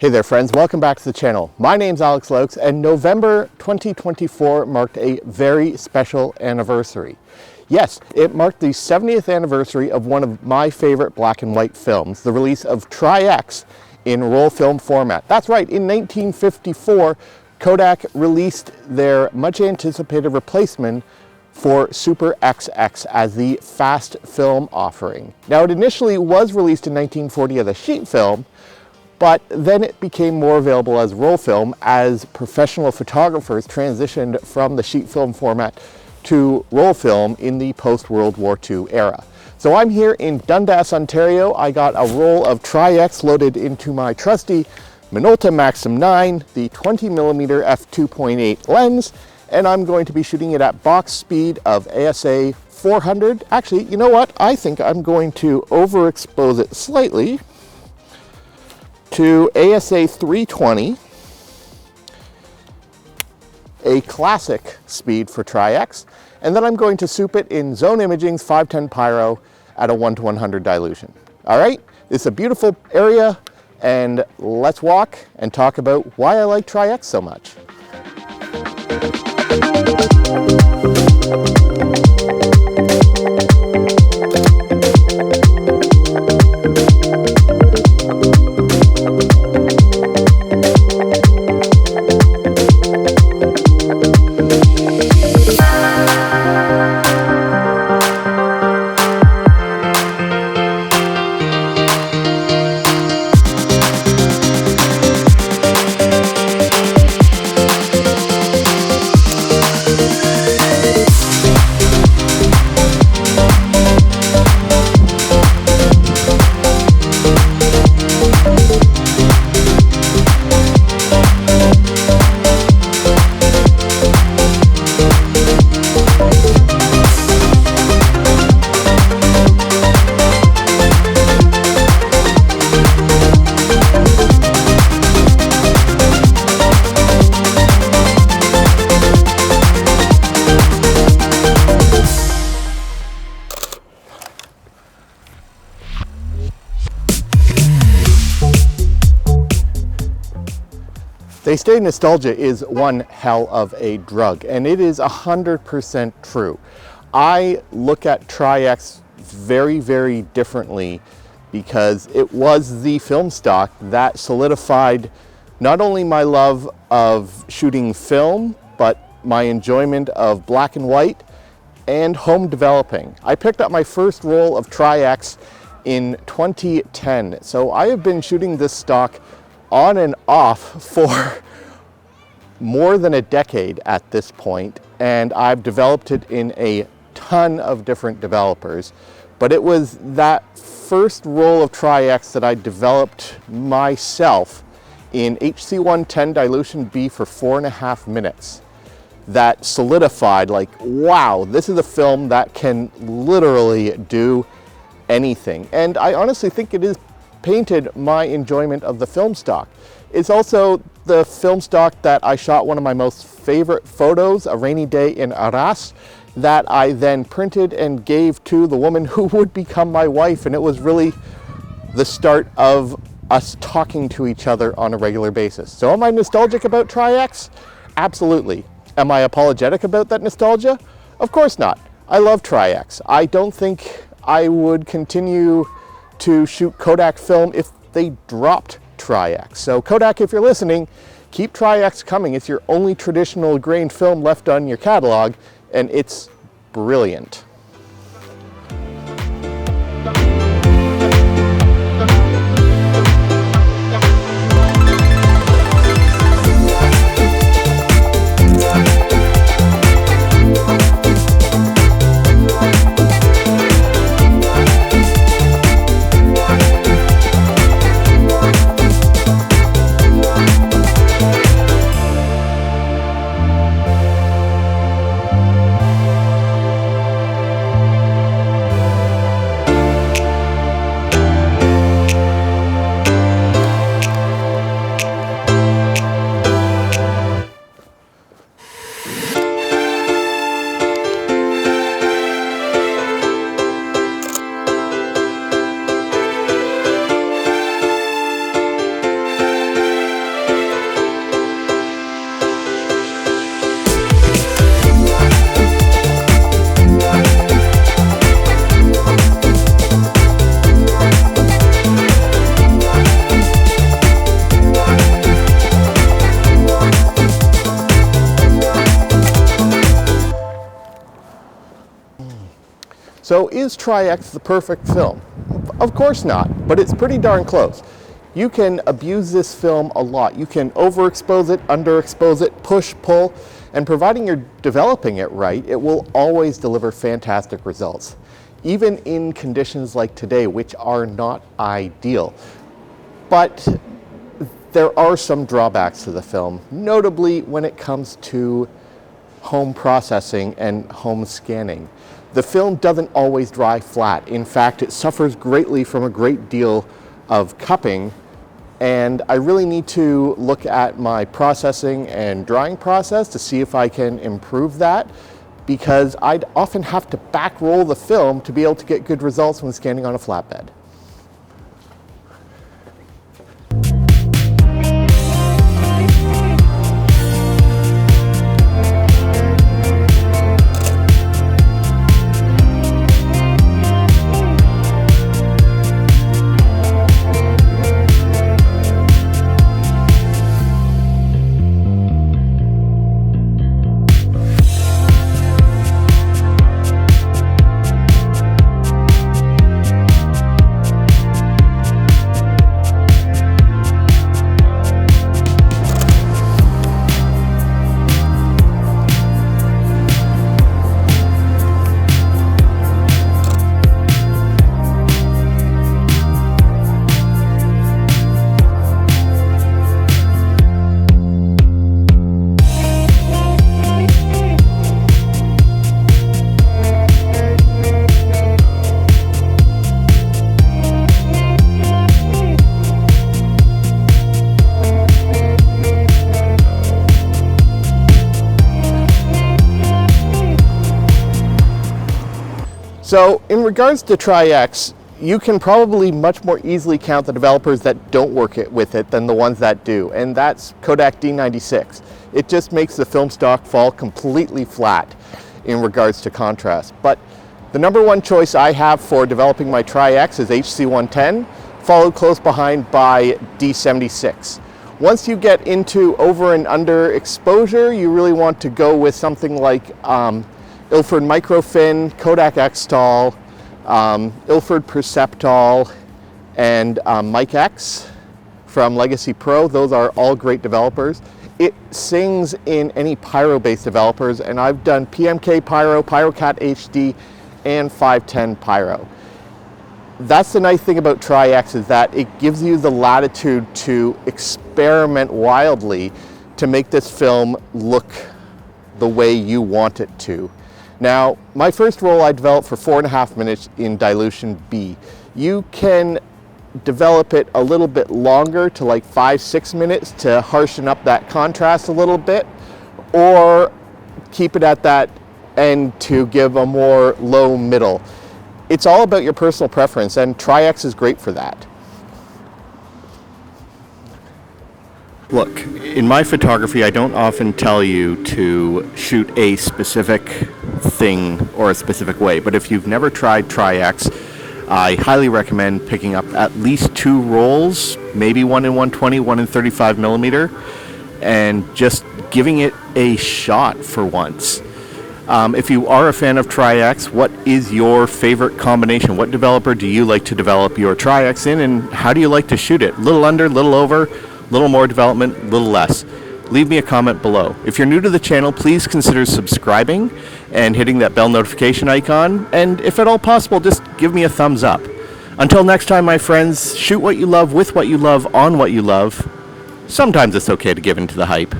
Hey there friends, welcome back to the channel. My name's Alex Laux and November 2024 marked a very special anniversary. Yes, it marked the 70th anniversary of one of my favorite black and white films, the release of Tri-X in roll film format. That's right, in 1954, Kodak released their much anticipated replacement for Super XX as the fast film offering. Now it initially was released in 1940 as a sheet film, but then it became more available as roll film as professional photographers transitioned from the sheet film format to roll film in the post-World War II era. So I'm here in Dundas, Ontario. I got a roll of Tri-X loaded into my trusty Minolta Maxim 9, the 20mm f2.8 lens, and I'm going to be shooting it at box speed of ASA 400. Actually, you know what? I think I'm going to overexpose it slightly to ASA 320, a classic speed for Tri-X, and then I'm going to soup it in Zone Imaging's 510 Pyro at a 1:100 dilution. All right, it's a beautiful area, and let's walk and talk about why I like Tri-X so much. They say nostalgia is one hell of a drug, and it is 100% true. I look at Tri-X very, very differently because it was the film stock that solidified not only my love of shooting film, but my enjoyment of black and white and home developing. I picked up my first roll of Tri-X in 2010, so I have been shooting this stock on and off for more than a decade at this point, and I've developed it in a ton of different developers. But it was that first roll of Tri-X that I developed myself in HC110 dilution B for 4.5 minutes that solidified, like, wow, this is a film that can literally do anything. And I honestly think it is painted my enjoyment of the film stock. It's also the film stock that I shot one of my most favorite photos, a rainy day in Arras, that I then printed and gave to the woman who would become my wife, and it was really the start of us talking to each other on a regular basis. So am I nostalgic about Tri-X? Absolutely. Am I apologetic about that nostalgia? Of course not. I love Tri-X. I don't think I would continue to shoot Kodak film if they dropped Tri-X. So Kodak, if you're listening, keep Tri-X coming. It's your only traditional grain film left on your catalog, and it's brilliant. So is Tri-X the perfect film? Of course not, but it's pretty darn close. You can abuse this film a lot. You can overexpose it, underexpose it, push, pull, and providing you're developing it right, it will always deliver fantastic results, even in conditions like today, which are not ideal. But there are some drawbacks to the film, notably when it comes to home processing and home scanning. The film doesn't always dry flat. In fact, it suffers greatly from a great deal of cupping, and I really need to look at my processing and drying process to see if I can improve that, because I'd often have to back roll the film to be able to get good results when scanning on a flatbed. So in regards to Tri-X, you can probably much more easily count the developers that don't work with it than the ones that do, and that's Kodak D96. It just makes the film stock fall completely flat in regards to contrast. But the number one choice I have for developing my Tri-X is HC110, followed close behind by D76. Once you get into over and under exposure, you really want to go with something like Ilford Microfin, Kodak X-Tol, Ilford Perceptol, and Mike X from Legacy Pro. Those are all great developers. It sings in any Pyro-based developers, and I've done PMK Pyro, PyroCat HD, and 510 Pyro. That's the nice thing about Tri-X, is that it gives you the latitude to experiment wildly to make this film look the way you want it to. Now, my first roll I developed for 4.5 minutes in dilution B. You can develop it a little bit longer to like 5-6 minutes to harshen up that contrast a little bit, or keep it at that end to give a more low middle. It's all about your personal preference, and Tri-X is great for that. Look, in my photography, I don't often tell you to shoot a specific thing or a specific way, but if you've never tried Tri-X, I highly recommend picking up at least 2 rolls, maybe one in 120, one in 35 millimeter, and just giving it a shot for once. If you are a fan of Tri-X, what is your favorite combination? What developer do you like to develop your Tri-X in, and how do you like to shoot it? Little under, little over, little more development, little less. Leave me a comment below. If you're new to the channel, please consider subscribing and hitting that bell notification icon, and if at all possible, just give me a thumbs up. Until next time, my friends, shoot what you love, with what you love, on what you love. Sometimes it's okay to give in to the hype.